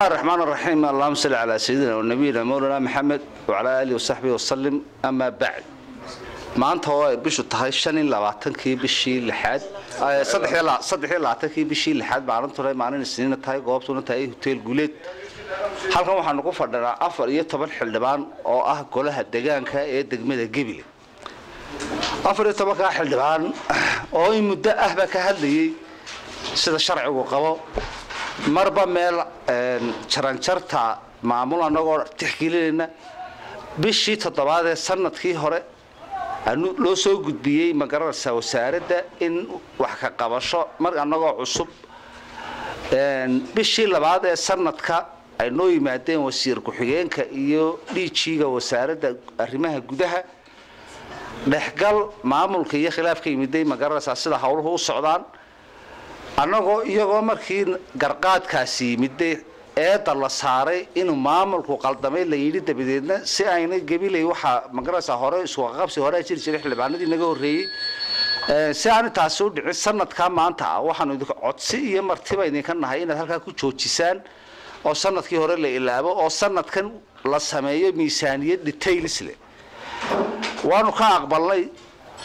الرحمن الرحيم. اللهم صل على سيدنا ونبينا مولانا محمد وعلى آله وصحبه وسلم. أما بعد ما أنت هو بيشو تهاي شنين لبعتنكي بشي لحد صدق لبعتنكي بشي لحد بعرض ترى معنا السنين تهاي قابتونا تهاي هوتيل جوليت halkan waxaan ugu fadhinaa 14 xildhibaan oo ah golaha deegaanka ee degmada Gabiley 14 xildhibaan oo in muddo ahba ka hadlayay sida sharcigu qabo marba meel jaranjarta maamul anagoo tixgelinayna bishii toddobaad ee sanadkii hore aanu loo soo gudbiyay magaranaysa wasaaradda in wax ka qabasho mar anagoo cusub bishii labaad ee sanadka ay noo yimaadeen wasiir ku-xigeenka iyo dhiijiga wasaaradda arrimaha gudaha dhexgal maamulka iyo khilaafka yimiday magaranaysa sida hawluhu u socdaan anagoo iyagoo markii garqaadkaasi yimiday eeda la saaray inuu maamulku qaldamay la yiri dabadeedna si ayna Gabiley waxa magaranaysa hore isku qabsi hore jiri jiray xildhibaanadii naga horeeyay si aan taas u dhicin sanadka maanta waxaan idin codsi iyo martiba idinka nahay inaad halka ku joojisaan oo sanadkii hore la ilaabo oo sanadkan la sameeyo miisaaniyad details leh waanu ka aqbalnay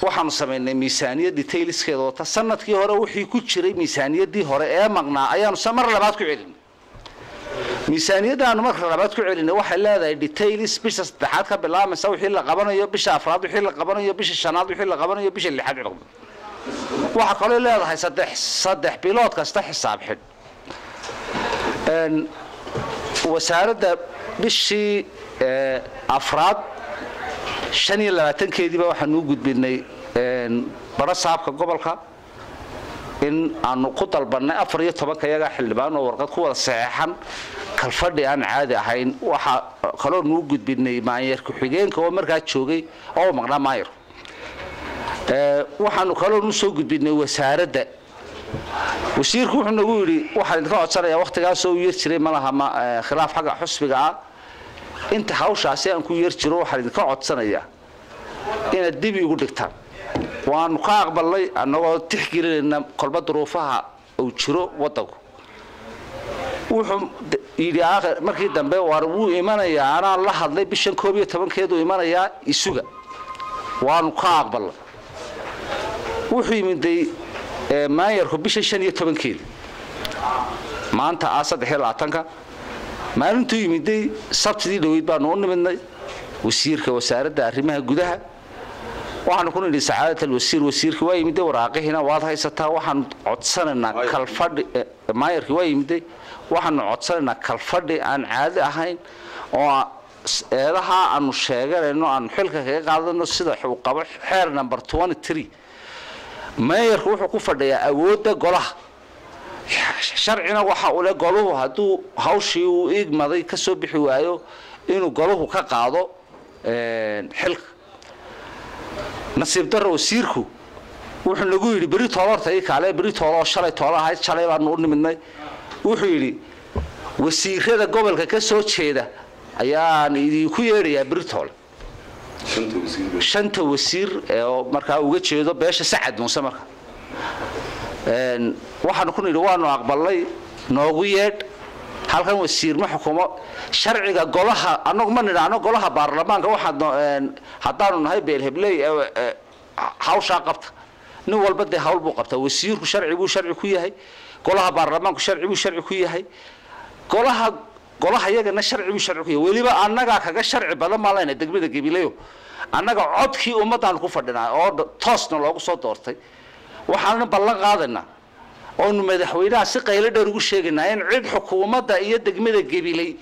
waxaan sameynay miisaaniyad detailskeeda oo sanadkii hore wixii ku jiray miisaaniyadii hore ee maqnaa ayaanu samar labaad ku celin miisaaniyadaan marka labaad ku celinay waxay leedahay details bisha saddexaad ka bilaabmaysa wixii la qabanayo bisha afraad wixii la qabanayo bisha shanaad wixii la qabanayo bisha lixaad waxa kale leedahay saddex bilood kasta xisaab xid wasaaradda bishii afraad 25keediba waxaan u gudbinay barasaabka gobolka in aanu ku dalbanay 14 yaga xildhibaan oo warqad ku wada saxeexan kalfadhi aan caadi ahayn waxa kale oo noo gudbinay maayir ku-xigeenka oo markaa joogay oo maqnaa maayir waxaanu kale oo soo gudbinay wasaaradda wasiirku wuxuu nagu yiri waxaan ka codsanayaa waqtigaas oo yar jiray malaha khilaaf xaga xusbiga ah inta hawshaasi aan ku yar jiro waxaan ka codsanayaa inaad dib ugu dhigtaan waan ka aqbalay anagoo tixgelinayna kolba duruufaha uu jiro wadanku wuxuu yiri markii dambe war uu imanayaa aan la hadlay bishan 12keedu imanayaa isuga waan ka aqbalay wuxuu yimiday maayarku bisha 15keed maanta 3 maalintu yimiday sabtidii dhaweyd baan u nimidnay wasiirka wasaaradda arrimaha gudaha waxaan ku nidhi saacadda wasiirka waa yimiday waraaqihina waad haysataa waxaan codsanaynaa kalfadhi maayarku waa yimiday waxaan codsanaynaa kalfadhi aan caadi ahayn oo eedaha aanu sheeganayno aan xilka kaga qaadano sida uu qabo xeer number 23 maayarku wuxuu ku fadhiyaa awoodda golaha sharcina waxa uu le goluhu haduu hawshii uu igmaday ka soo bixi waayo inuu goluhu ka qaado xilka nasiib darro wasiirku wuxuu nagu yiri bari toortay kale bari tooro shalay toolahay shalay baan u nimidnay wuxuu yiri wasiirada gobolka ka soo jeeda ayaan idinku yeerayaa bari tool shanta wasiir oo markaa uga jeedo beesha Sacad Muuse markaa waxaan ku nidhi waanu aqbalay noogu yeed halkan wasiir ma xukumo sharciga golaha anagu ma nidhaano golaha baarlamaanka waxaan hadaanu nahay beelhebley hawsha qabta nin walba de hawl buu qabtaa wasiirku sharci ku yahay golaha baarlamaanku sharci ku yahay golaha iyagana sharci ku yahay waliba annaga kaga sharci badan ma leena degmada Gabiley annaga codkii ummadaan ku fadhinaa oo toosna loogu soo doortay waxaan ballan qaadanaa oo madaxweynaha si qaylo dheer ugu sheeganaa in cid xukuumadda iyo degmada Gabiley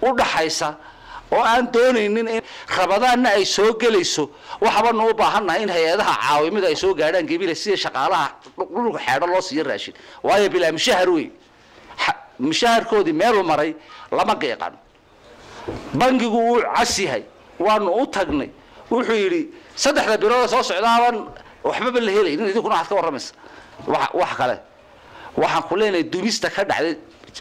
u dhaxaysa oo aan doonaynin in rabadaana ay soo galayso waxba noo baahanahay in hay'adaha caawimada ay soo gaadhaan Gabiley si shaqaalaha dhulka xeedho loo siiyo raashin waayo bilaa mushahar weyn mushaharkoodii meel u maray lama qeeqan bangigu uu casihay waanu u tagnay wuxuu yiri 3 bilood soo socdaan waxba la helay in idinku waxa ka waramaysa wax kale waxaan ku leenahay dumista ka dhacday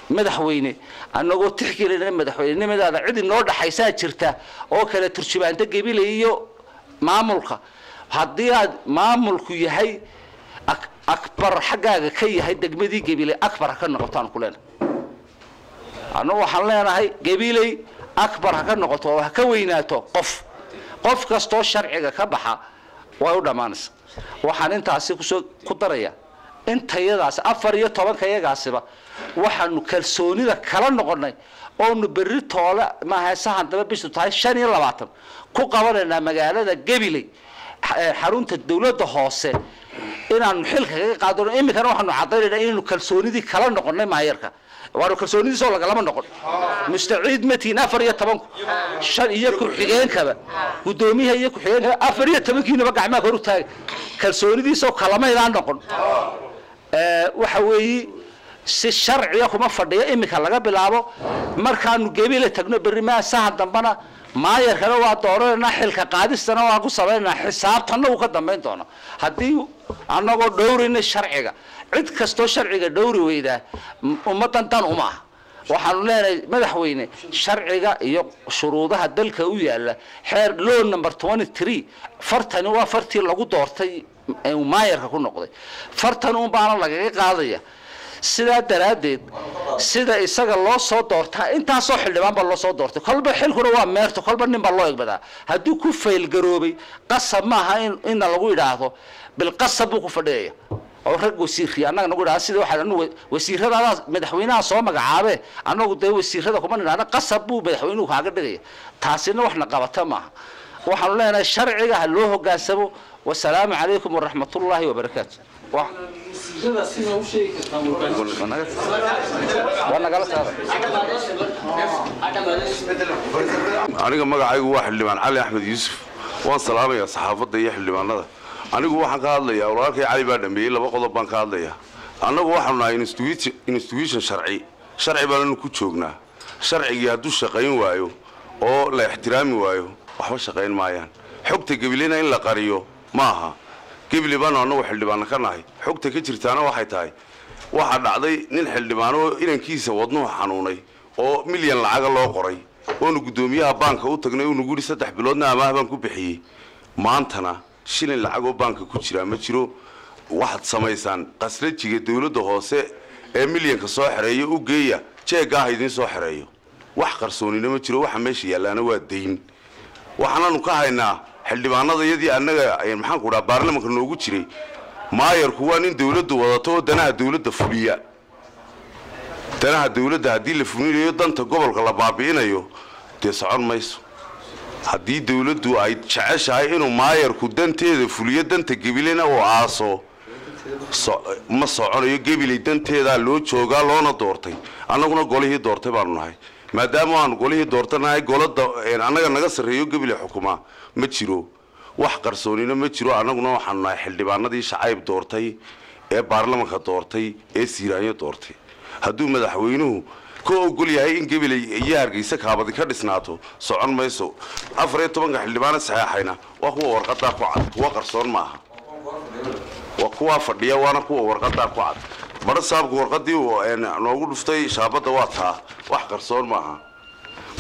madaxweyne anagoo tixgelinay madaxweynenimada cid inoo dhaxaysa jirta oo kala turjubaanta Gabiley iyo maamulka hadii aad maamulku yahay akbar xagaaga ka yahay degmadii Gabiley akbar ka noqotaan ku leenahay أنا وحلنا هاي قبيلي أكبر هكذا نقطة وهكويناته قف كستو شرعي كبحة ويودا مانس وحن أنت عسيك كدرية أنت يدعس أفرية طبعا كيجاسبة وحن كلسوني ذا كلام نقولنا أو نبرر طالع ما هسهان تبى بيشتو تاي شان يلا بعتم كو قبلنا مجال هذا قبيلي حرونت الدولة ده خاصة إن عن حلك قادرون إيه كانوا حنو عطينا إنه كلسوني ذي كلام نقولنا ما يركا وارو كلسوني ذي سولا كلام نقول مستعيد متي نفرية طبعا شان يجيكوا حجين كذا ودومي هي يجيكوا حجين كذا أفرية طبعا كينو بقى ما كانوا تاي كلسوني ذي سو كلام ما يلان نقول وحوي الشرع ياكو ما فرديا إيه كلا بلعبه مركانو قبيلة تجنب بالرماء ساعة دمنا ما يركلوا وادورنا نحل كقادس سنة واقو سبعين حساب تنا وقدم بين تونا هديو أنا قول دورين الشرعية عد كستو شرعية دوري ويدا ومتن تان أمه وحنولنا مدحوينه شرعية يق شروطها دلك ويا حير لون نمبر 23 فرتنا وفرتي لقو دورتي وما يركلوا نقضي فرتنا وبعنا لقى قاضية سيدا دراديد سيدا إساق الله صوت دورتها انتا صوح اللي بان بالله صوت دورتها كلبا حلقنا waa meerto كلبا نين بالله يقبدا هدو ku fayl garoobay qasab ma aha in lagu yiraahdo bil qasab ku fadhiya oo rag wasiirki anaga nagu yiraahdo sida waxa anu wasiirada madaxweynaha soo magacaabe anagu day wasiirada kuma ninaana qasab buu madaxweynuhu kaaga dhigay taasina waxna qabata ma waxaan leenahay sharciga loo hogaansamo wassalaamu calaykum waraxmatullaahi wabarakaatuh aniga magacaygu waa xildhibaan cali axmed yuusuf waan salaamayaa saxaafadda iyo xildhibaanada anigu waxaan ka hadlayaa walaalkay cali baa dhameeyey laba qodob baan ka hadlayaa annagu waxaanu nahay institution sharci baananu ku joognaa sharcigii hadduu shaqayn waayo oo la ixtiraami waayo waxba shaqayn maayaan xogta gabilena in la qariyo ma aha قبل بانو أنو حلبان كناهي حكت كتير تانا واحد هاي واحد عضي نين حلبانو إلين كيسة وضنوه حنوني أو مليون العجل الله قري ونقدوميها بانك وتقني ونقولي ستح بلادنا ما بانكو بحيي ما أنتنا شيلين العجل بانك كتير ما تشرو واحد سمايسان قصرت شيء الدولة دهوسة مليون كصاحرية وجية شيء قاعدين صاحرية واحد قرصوني لما تشرو واحد ماشي يلا أنا وادين وحنا نكاهنا xildhibaanada yadii anaga ay maxaan ku dhaar baarlamaanka noogu jiray maayar kuwa nin dawladdu wadato danaha dawladda fuliya danaha dawladda hadii la fulinayo danta gobolka la baabiinayo de socon mayso hadii dawladdu ay jeceshahay inuu maayarku danteeda fuliyo danta gabilena oo aaso ma soconayo gabilay danteeda loo jooga loona doortay annaguna golihii doortay baanu nahay maadaama aan golihii doortanahay golada anaga naga sareeyo gabilay xukuma ma jiro wax qarsoonina ma jiro anaguna waxaan nahay xildhibaanadii shacayb doortay ee baarlamaanka doortay ee siiraanyo doortay hadduu madaxweynuhu ka ogol yahay in gabilay iyo hargeysa kaabadi ka dhisnaato socon mayso 14 xildhibaan saxaxayna waa kuwa warqada ku cad kuwa qarsoon ma aha waa kuwa fadhiya waana kuwa warqada ku cad bada saabku warqadii noogu dhuftay shaabada waa taa wax qarsoon ma aha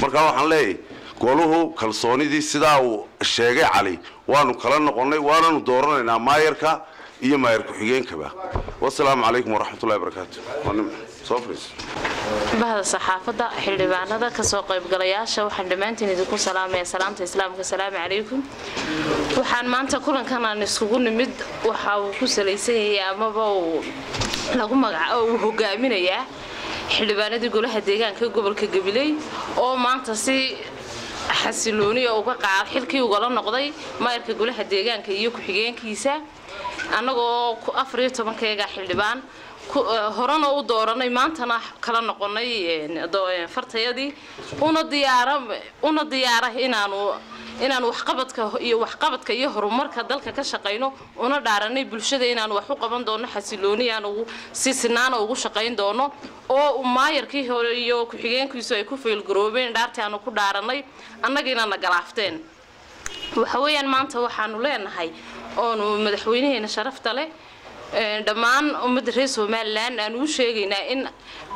marka waxaan leeyahay goluhu kalsoonidii sidaa uu sheegay cali waanu kala noqonay waanu dooranaynaa maayarka iyo maayarku xigeenkaba wassalaamu calaykum waraxmatullaahi wabarakaatuh soofris bahda saxaafadda xildhibaanada ka soo qayb galayaasha waxaan dhamaantiin idinku salaamayaa salaamta islaamka salaamu calaykum waxaan maanta kulankan aan isugu nimid waxa uu ku salaysan yahay amaba uu lagu magacaabo uu hogaaminayaa xildhibaanadii golaha deegaanka gobolka Gabiley oo maanta si xasilooni oo uga qaad xilkii uga la noqday maayarka golaha deegaanka iyo ku xigeenkiisa anagoo 14 xildhibaan horana u dooranay maantana kala noqonay fartayadii una diyaara inaanu waxqabadka iyo horumarka dalka ka shaqeyno una dhaaranay bulshada inaanu wax u qaban doono xasilooni aanu si sinaan ugu shaqeyn doono oo maayarkii hore iyo ku xigeenkiisu ay ku feel garoobeen dhaartii aanu ku dhaaranay annagina nagalaafteen waxa weeyaan maanta waxaanu leenahay oo madaxweynaheena sharafta leh dhammaan ummadda reer Soomaaliland aan u sheegaynaa in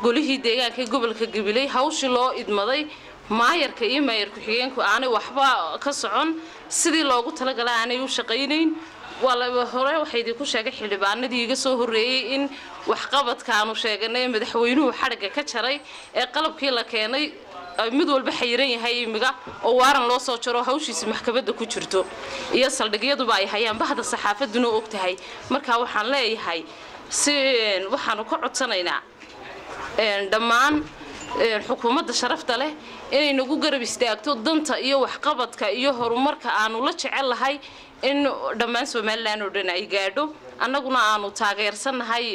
golihii deegaanka gobolka Gabiley hawshii loo idmaday maayarka iyo maayarku xigeenku aanay waxba ka socon sidii loogu talagalay aanay u shaqeynayn wala hore waxay idinku sheegay xildhibaanadii iga soo horeeyay in waxqabadka aanu sheeganay madaxweynuhu xariga ka jaray ee qalabkii la keenay mid walba xayiran yahay imiga oo waaran loo soo jaro hawshiisa maxkamadda ku jirto iyo saldhigyaduba ay hayaan bahda saxaafaduna og tahay marka waxaan leeyahay si waxaanu ka codsanaynaa dhammaan xukuumadda sharafta leh inay nagu garab istaagto danta iyo waxqabadka iyo horumarka aanu la jecel lahay in dhammaan Soomaaliland oo dhan ay gaadho annaguna aanu taageersanahay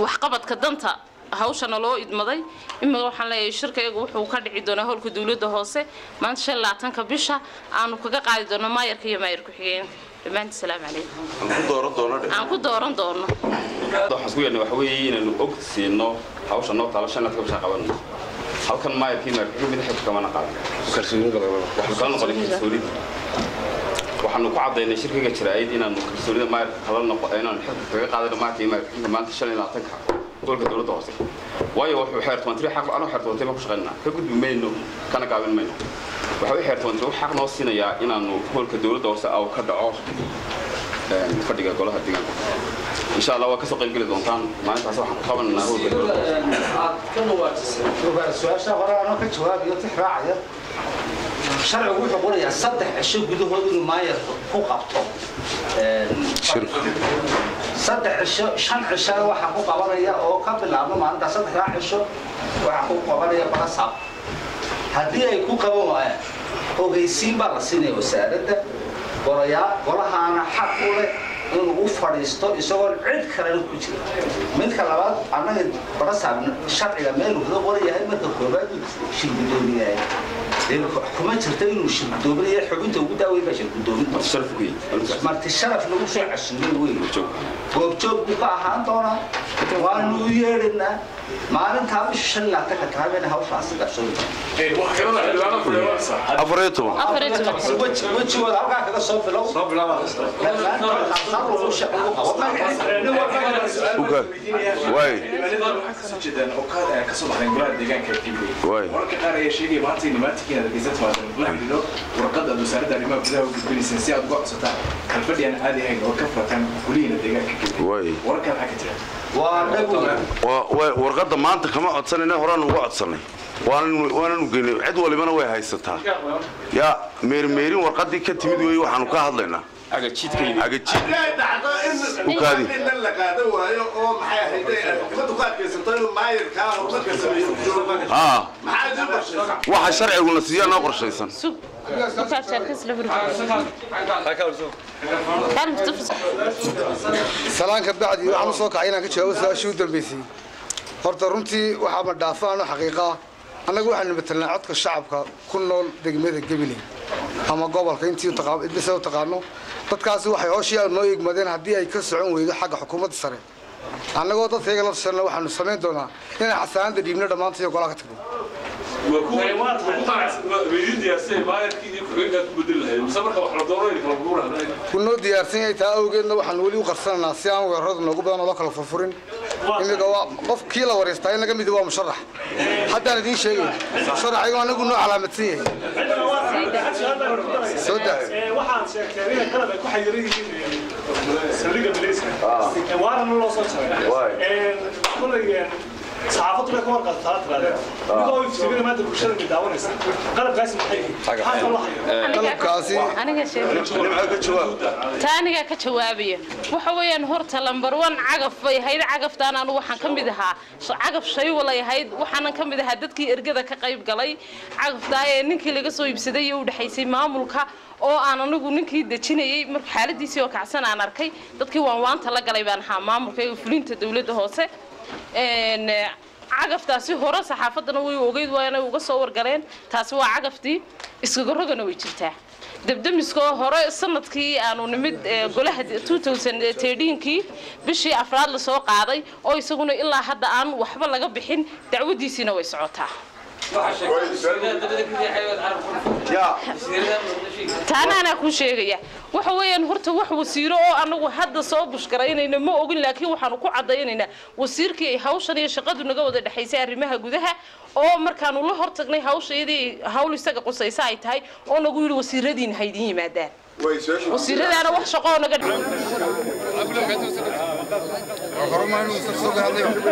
waxqabadka danta hawshana loo idmaday imika waxaan leeyahay shirkaygu wuxuu ka dhici doonaa howlka dawladda hoose maanta 25 bisha aanu kaga qaadi doono maayarka iyo maayar ku xigeen dhammaan salaam calaykum aan ku dooran doono waxaan isku yeelnay waxa weeye inaanu og siino hawsha noo taalo 5 bisha qabanno halkan maayarkii maayarku mid xigta kama naqaan kalsooni galay wax ka noqon kalsooni waxaanu ku cadaynay shirkiga jiraayid inaanu kalsoonida maayarka kala noqon inaanu xigta kaga qaadano maayarkii maanta 25 قولك دولة دوسة واي وحوي حيرتون تري حق أنا حيرتون تبغى شغلنا كقول بمينو كنا قابل مينو وحوي حيرتون تروح حق نصينا يا إن إنه قولك دولة دوسة أو كدعاء فديك قولها ديك إن شاء الله وكسر قليل جدا كان ما أنت صح قبل إنه هو كم وقت السؤال شغله أنا كجواب يطيح راعي شرع ويقول يا صدق الشيء بدو هذول ما يفوق أبطال شرك صدق الشيء شن الشيء وحقوق قبلية أو قبل لأنه ما أنت صدق راح الشيء وحقوق قبلية برصاب هذه يكون قبوا هو جيسين برصينه وسارده وراها أنا حقوله إنه وفريستو يسوون عد كلام كتير من كلامات أنا برصاب الشرع يميل وهذا وريه هاي مثل كوباد شيء بدوني هاي حكومة ترتين وش الدوبلية حكومة وجودها وين باش الدوبلية الشرف وين مرت الشرف لو شو عشرين وين وبجوب بقى هانتونا وانو يرنا ما نتعب الشلة تكتابنا هاوش عصير عشرين أفريتو وش ولا أرجع كذا صوب لو ورقد الوزارة الرماء كذا وبين السنسيات وقصتها كالفدي أنا هذه هي وكفرة كلين الدجاج كذي وركب حكتها ورقد ما أنت كمان عطسني هران وعطسني وأنا نقول عد ولا ما ويا هيستها يا ميرين ورقد دي كتمد ويا وحنوكها هذلنا أجد شيء كذي أجد شيء وكذي إن اللي قاعد هو يوم حياة هيدا ما تقعد كيسنتين ما يركاه وما كسبيه ما حد واحد شرعي ولا سيانا قرشيسان سلام كبعدي وعم صوك عينا كتشاوس شو دبيسي horta runtii waxa ma dhaafaan xaqiiqa anagu waxaan midna codka shacabka ku nool degmada Gabiley ama gobolka intii idlisoo taqaano dadkaasi waxay hooshii noo igmadeen hadii ay ka socon weydo xagga xukuumadda sare anagoo dadkayga la sharna waxaanu sameyn doonaa in xasaanada dhiibno dhamaantii golaha ka tagno كنا ديارسين يتأوجدنا وحن ولي وقرصنا سيان ويرهضنا وقبلنا الله كلا فرفورين إنه جوا قف كيلا وريستاين لقى مدوا مشرح حتى أنا دين شيء مشرح أيوة أنا قلنا على متسيه سودة واحد شكرين كلا بيكون حيرين سرقة بليس وانا الله صوتها كل صحافته لك ورقة ثلاثة غالية يقول يفسدون ما تدري وشلون يداونيس قلب قاسم حقيقي حاجة والله قلب قاسي أنا تاني كجوابية وحويا هرت لمبر 1 عقف هيدا عقف أنا وحن كم بدها عقف شيء ولا هيد وحنا كم بدها دتكي إرجدا كقريب قلي عقف ده نك اللي قصوا يبسدي ودحيسي معمولك oo aan anigu ninkii dajinayay markii xaaladiisii oo kacsan aan arkay dadkii waan tala galay baan ahaa maamulka fulinta dawladda hoose cagaftaasi hore saxaafadana way ogeyd waana uga soo wargaleen taasi waa cagaftii iskaga rogana way jirtaa dabdamiska hore sanadkii aanu nimid golaha 2013kii bishii afraad la soo qaaday oo isaguna ilaa hadda aan waxba laga bixin dacwadiisina way socotaa taana ana ku sheegaya waxa weeyaan horta wax wasiiro oo anagu hadda soo bushkaraynayna ma ogin laakiin waxaanu ku cadaynaynaa wasiirkii ay hawshan iyo shaqadu naga wada dhaxaysay arrimaha gudaha oo markaanu la hortagnay hawsheedii hawl isaga qosaysa ay tahay oo nagu yiri wasiiradiin haydin yimaadaan wasiirada ana wax shaqo naga